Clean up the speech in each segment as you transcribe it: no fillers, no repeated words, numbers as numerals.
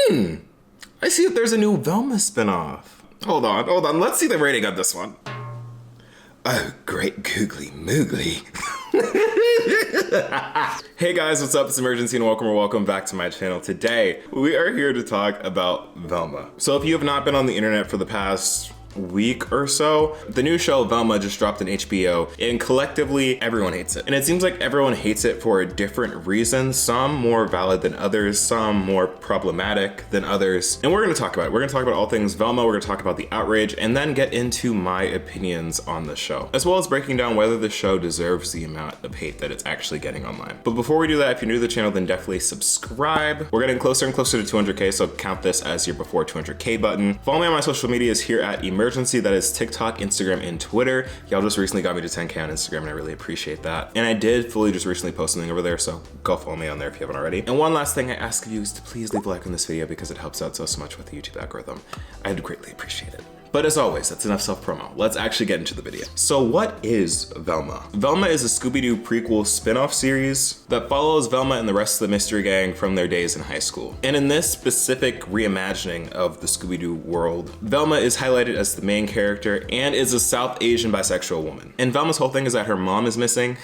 I see that there's a new Velma spinoff. Hold on. Let's see the rating of this one. Oh, great googly moogly. Hey guys, what's up? It's imuRgency and welcome back to my channel. Today, we are here to talk about Velma. So if you have not been on the internet for the past week or so, the new show Velma just dropped on HBO, and collectively everyone hates it. And it seems like everyone hates it for a different reason, some more valid than others, some more problematic than others. And we're gonna talk about it. We're gonna talk about all things Velma, we're gonna talk about the outrage, and then get into my opinions on the show, as well as breaking down whether the show deserves the amount of hate that it's actually getting online. But before we do that, if you're new to the channel, then definitely subscribe. We're getting closer and closer to 200K, so count this as your before 200K button. Follow me on my social medias here at imuRgency. That is TikTok, Instagram, and Twitter. Y'all just recently got me to 10K on Instagram, and I really appreciate that. And I did fully just recently post something over there, so go follow me on there if you haven't already. And one last thing I ask of you is to please leave a like on this video because it helps out so much with the YouTube algorithm. I'd greatly appreciate it. But as always, that's enough self-promo. Let's actually get into the video. So what is Velma? Velma is a Scooby-Doo prequel spin-off series that follows Velma and the rest of the mystery gang from their days in high school. And in this specific reimagining of the Scooby-Doo world, Velma is highlighted as the main character and is a South Asian bisexual woman. And Velma's whole thing is that her mom is missing.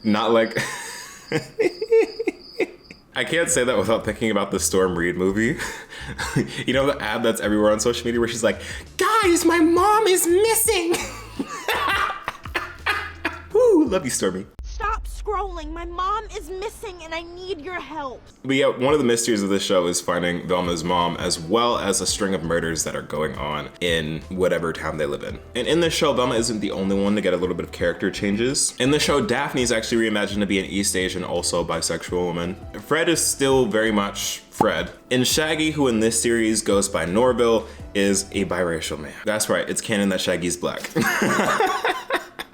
Not like... I can't say that without thinking about the Storm Reid movie. You know the ad that's everywhere on social media where she's like, guys, my mom is missing. Woo, love you, Stormy. Stop scrolling, my mom is missing and I need your help. But yeah, one of the mysteries of this show is finding Velma's mom, as well as a string of murders that are going on in whatever town they live in. And in this show, Velma isn't the only one to get a little bit of character changes. In the show, Daphne is actually reimagined to be an East Asian, also bisexual woman. Fred is still very much Fred. And Shaggy, who in this series goes by Norville, is a biracial man. That's right, it's canon that Shaggy's black.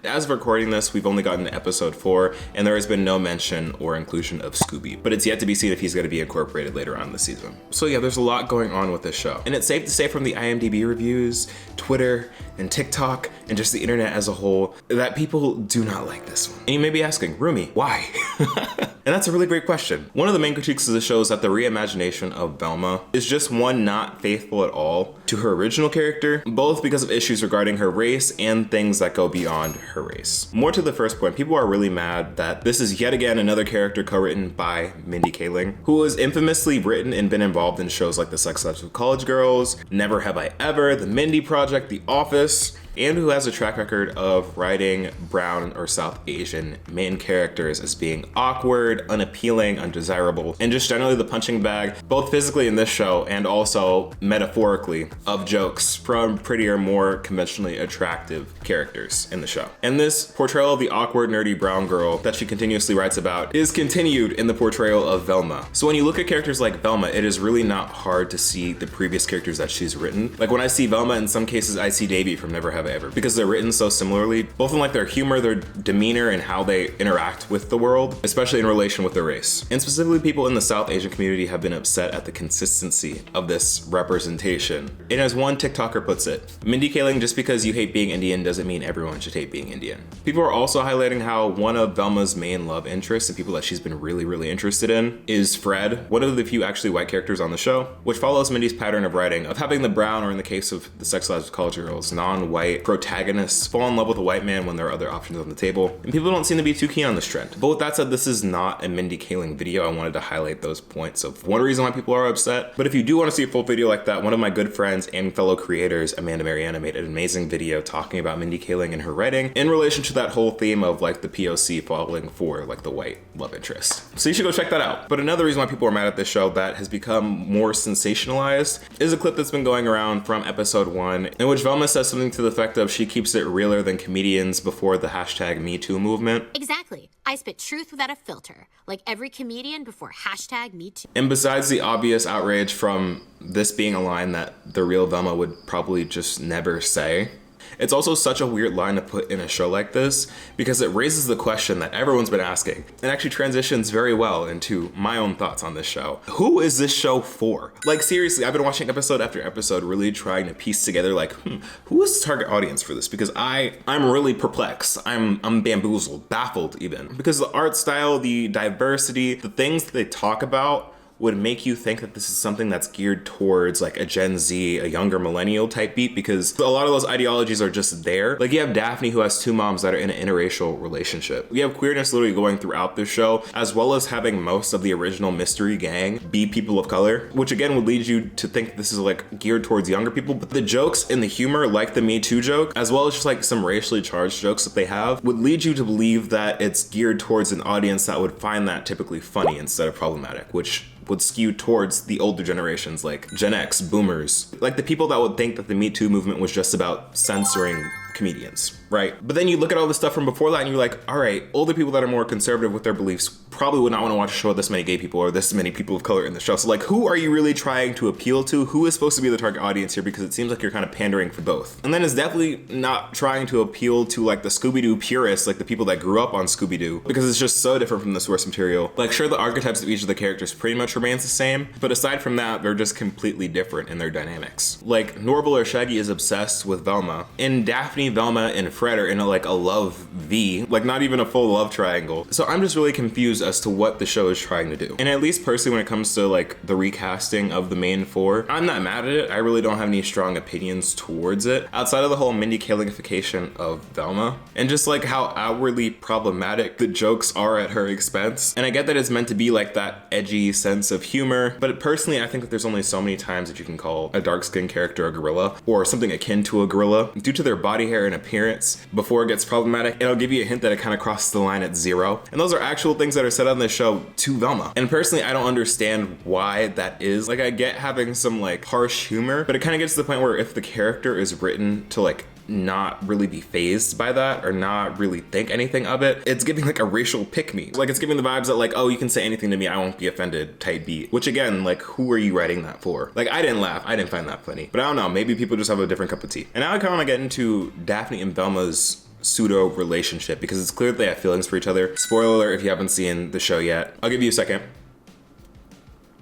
As of recording this, we've only gotten to episode 4, and there has been no mention or inclusion of Scooby, but it's yet to be seen if he's going to be incorporated later on in the season. So yeah, there's a lot going on with this show. And it's safe to say from the IMDb reviews, Twitter, and TikTok, and just the internet as a whole, that people do not like this one. And you may be asking, Rumi, why? And that's a really great question. One of the main critiques of the show is that the reimagination of Velma is just one not faithful at all to her original character, both because of issues regarding her race and things that go beyond her race. More to the first point, people are really mad that this is yet again another character co-written by Mindy Kaling, who has infamously written and been involved in shows like The Sex Lives of College Girls, Never Have I Ever, The Mindy Project, The Office, and who has a track record of writing brown or South Asian main characters as being awkward, unappealing, undesirable, and just generally the punching bag, both physically in this show and also metaphorically, of jokes from prettier, more conventionally attractive characters in the show. And this portrayal of the awkward, nerdy brown girl that she continuously writes about is continued in the portrayal of Velma. So when you look at characters like Velma, it is really not hard to see the previous characters that she's written. Like when I see Velma, in some cases I see Davy from Never Have I Ever, because they're written so similarly, both in like their humor, their demeanor, and how they interact with the world, especially in relation with their race. And specifically, people in the South Asian community have been upset at the consistency of this representation. And as one TikToker puts it, Mindy Kaling, just because you hate being Indian doesn't mean everyone should hate being Indian. People are also highlighting how one of Velma's main love interests and people that she's been really interested in is Fred, one of the few actually white characters on the show, which follows Mindy's pattern of writing of having the brown, or in the case of The Sex Lives of College Girls, non-white protagonists fall in love with a white man when there are other options on the table, and people don't seem to be too keen on this trend. But with that said, this is not a Mindy Kaling video. I wanted to highlight those points of one reason why people are upset. But if you do want to see a full video like that, one of my good friends and fellow creators, Amanda Mariana, made an amazing video talking about Mindy Kaling and her writing in relation to that whole theme of like the POC falling for like the white love interest. So you should go check that out. But another reason why people are mad at this show that has become more sensationalized is a clip that's been going around from episode 1, in which Velma says something to the effect of she keeps it realer than comedians before the hashtag #MeToo movement. Exactly. I spit truth without a filter, like every comedian before hashtag #MeToo. And besides the obvious outrage from this being a line that the real Velma would probably just never say, It's also such a weird line to put in a show like this because it raises the question that everyone's been asking and actually transitions very well into my own thoughts on this show. Who is this show for? Like seriously, I've been watching episode after episode really trying to piece together like, who is the target audience for this? Because I'm really perplexed. I'm bamboozled, baffled even. Because the art style, the diversity, the things that they talk about would make you think that this is something that's geared towards like a Gen Z, a younger millennial type beat, because a lot of those ideologies are just there. Like you have Daphne who has two moms that are in an interracial relationship. We have queerness literally going throughout this show, as well as having most of the original mystery gang be people of color, which again would lead you to think this is like geared towards younger people. But the jokes and the humor, like the Me Too joke, as well as just like some racially charged jokes that they have, would lead you to believe that it's geared towards an audience that would find that typically funny instead of problematic, which would skew towards the older generations like Gen X, boomers, like the people that would think that the Me Too movement was just about censoring comedians, right? But then you look at all the stuff from before that and you're like, all right, older people that are more conservative with their beliefs probably would not want to watch a show with this many gay people or this many people of color in the show. So like, who are you really trying to appeal to? Who is supposed to be the target audience here? Because it seems like you're kind of pandering for both. And then it's definitely not trying to appeal to like the Scooby-Doo purists, like the people that grew up on Scooby-Doo, because it's just so different from the source material. Like sure, the archetypes of each of the characters pretty much remains the same, but aside from that, they're just completely different in their dynamics. Like Norval or Shaggy is obsessed with Velma, and Daphne, Velma, and Fred are in a love V, like not even a full love triangle. So I'm just really confused as to what the show is trying to do. And at least personally, when it comes to like the recasting of the main four, I'm not mad at it. I really don't have any strong opinions towards it, outside of the whole mindy kalingfication of Velma, and just like how outwardly problematic the jokes are at her expense. And I get that it's meant to be like that edgy sense of humor, but personally, I think that there's only so many times that you can call a dark-skinned character a gorilla, or something akin to a gorilla, due to their body hair and appearance before it gets problematic. And I'll give you a hint that it kind of crosses the line at 0. And those are actual things that are said on this show to Velma. And personally, I don't understand why that is. Like I get having some like harsh humor, but it kind of gets to the point where if the character is written to like not really be fazed by that or not really think anything of it, it's giving like a racial pick-me. Like it's giving the vibes that like, oh, you can say anything to me, I won't be offended type beat. Which again, like who are you writing that for? Like I didn't laugh, I didn't find that funny. But I don't know, maybe people just have a different cup of tea. And now I kind of want to get into Daphne and Velma's pseudo relationship because it's clear that they have feelings for each other. Spoiler alert if you haven't seen the show yet. I'll give you a second.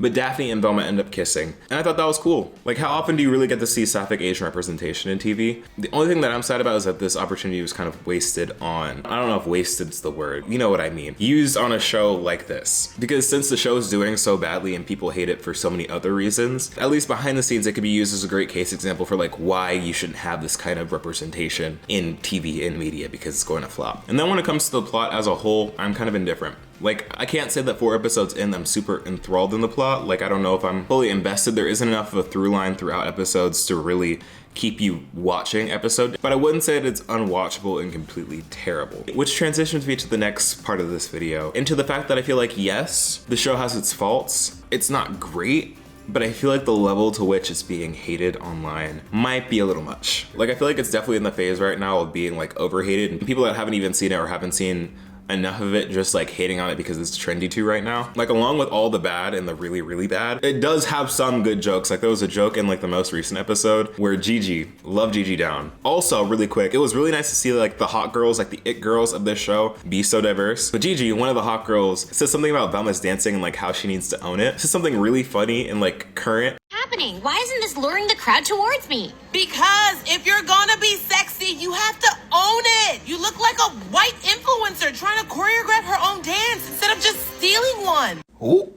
But Daphne and Velma end up kissing, and I thought that was cool. Like, how often do you really get to see sapphic Asian representation in TV? The only thing that I'm sad about is that this opportunity was kind of wasted on, I don't know if wasted's the word, you know what I mean, used on a show like this. Because since the show is doing so badly and people hate it for so many other reasons, at least behind the scenes, it could be used as a great case example for like why you shouldn't have this kind of representation in TV and media because it's going to flop. And then when it comes to the plot as a whole, I'm kind of indifferent. Like, I can't say that 4 episodes in, I'm super enthralled in the plot. Like, I don't know if I'm fully invested. There isn't enough of a through line throughout episodes to really keep you watching episode. But I wouldn't say that it's unwatchable and completely terrible. Which transitions me to the next part of this video, into the fact that I feel like, yes, the show has its faults. It's not great, but I feel like the level to which it's being hated online might be a little much. Like, I feel like it's definitely in the phase right now of being like overhated, and people that haven't even seen it or haven't seen enough of it just like hating on it because it's trendy too right now. Like along with all the bad and the really, really bad, it does have some good jokes. Like there was a joke in like the most recent episode where Gigi, love Gigi down. Also really quick, it was really nice to see like the hot girls, like the it girls of this show be so diverse. But Gigi, one of the hot girls, says something about Velma's dancing and like how she needs to own it. This is something really funny and like current. Happening? Why isn't this luring the crowd towards me? Because if you're gonna be sexy, you have to own it. You look like a white influencer trying to choreograph her own dance instead of just stealing one. Hold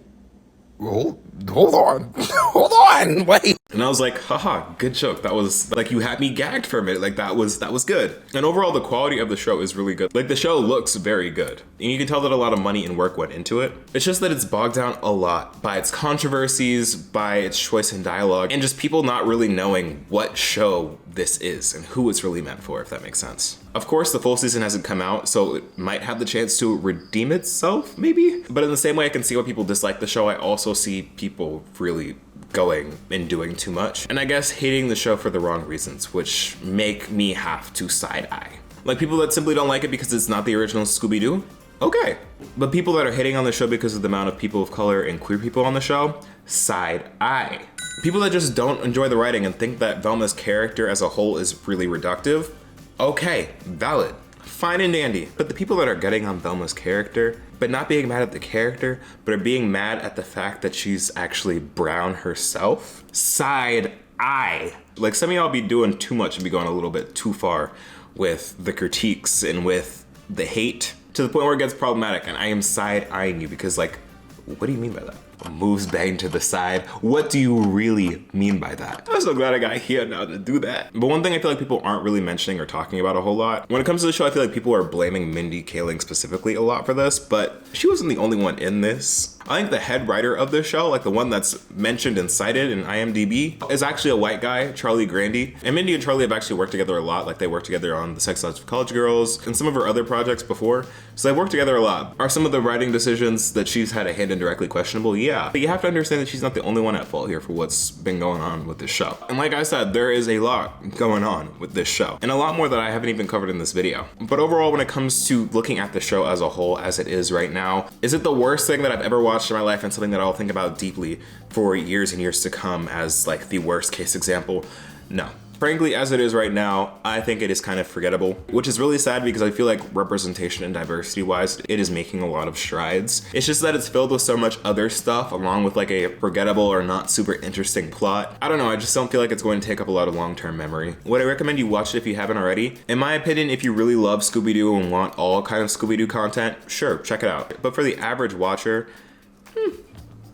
on, wait. And I was like, haha, good joke. That was like, you had me gagged for a minute. Like that was good. And overall, the quality of the show is really good. Like the show looks very good. And you can tell that a lot of money and work went into it. It's just that it's bogged down a lot by its controversies, by its choice in dialogue, and just people not really knowing what show this is and who it's really meant for, if that makes sense. Of course, the full season hasn't come out, so it might have the chance to redeem itself, maybe? But in the same way I can see why people dislike the show, I also see people really going and doing too much. And I guess hating the show for the wrong reasons, which make me have to side-eye. Like people that simply don't like it because it's not the original Scooby-Doo? Okay. But people that are hating on the show because of the amount of people of color and queer people on the show? Side-eye. People that just don't enjoy the writing and think that Velma's character as a whole is really reductive? Okay, valid. Fine and dandy. But the people that are getting on Velma's character, but not being mad at the character, but are being mad at the fact that she's actually brown herself, side eye. Like, some of y'all be doing too much and be going a little bit too far with the critiques and with the hate to the point where it gets problematic, and I am side-eyeing you because, like, what do you mean by that? Moves bang to the side. What do you really mean by that? I'm so glad I got here now to do that. But one thing I feel like people aren't really mentioning or talking about a whole lot, when it comes to the show, I feel like people are blaming Mindy Kaling specifically a lot for this, but she wasn't the only one in this. I think the head writer of this show, like the one that's mentioned and cited in IMDb, is actually a white guy, Charlie Grandy. And Mindy and Charlie have actually worked together a lot. Like, they worked together on The Sex Lives of College Girls and some of her other projects before. So they worked together a lot. Are some of the writing decisions that she's had a hand in directly questionable? Yeah. But you have to understand that she's not the only one at fault here for what's been going on with this show. And like I said, there is a lot going on with this show, and a lot more that I haven't even covered in this video. But overall, when it comes to looking at the show as a whole, as it is right now, is it the worst thing that I've ever watched in my life and something that I'll think about deeply for years and years to come as like the worst case example? No. Frankly, as it is right now, I think it is kind of forgettable, which is really sad because I feel like representation and diversity wise, it is making a lot of strides. It's just that it's filled with so much other stuff along with like a forgettable or not super interesting plot. I don't know, I just don't feel like it's going to take up a lot of long-term memory. Would I recommend you watch it if you haven't already? In my opinion, if you really love Scooby-Doo and want all kind of Scooby-Doo content, sure, check it out. But for the average watcher,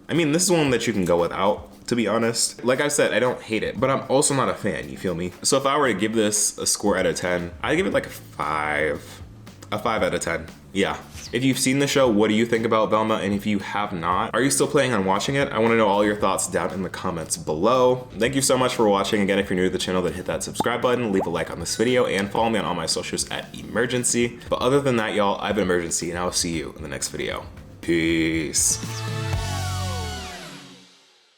I mean, this is one that you can go without, to be honest. Like I said, I don't hate it, but I'm also not a fan, you feel me? So if I were to give this a score out of 10, I'd give it like a 5. A 5 out of 10, yeah. If you've seen the show, what do you think about Velma? And if you have not, are you still planning on watching it? I wanna know all your thoughts down in the comments below. Thank you so much for watching. Again, if you're new to the channel, then hit that subscribe button, leave a like on this video, and follow me on all my socials at imuRgency. But other than that, y'all, I've been imuRgency, and I will see you in the next video. Peace.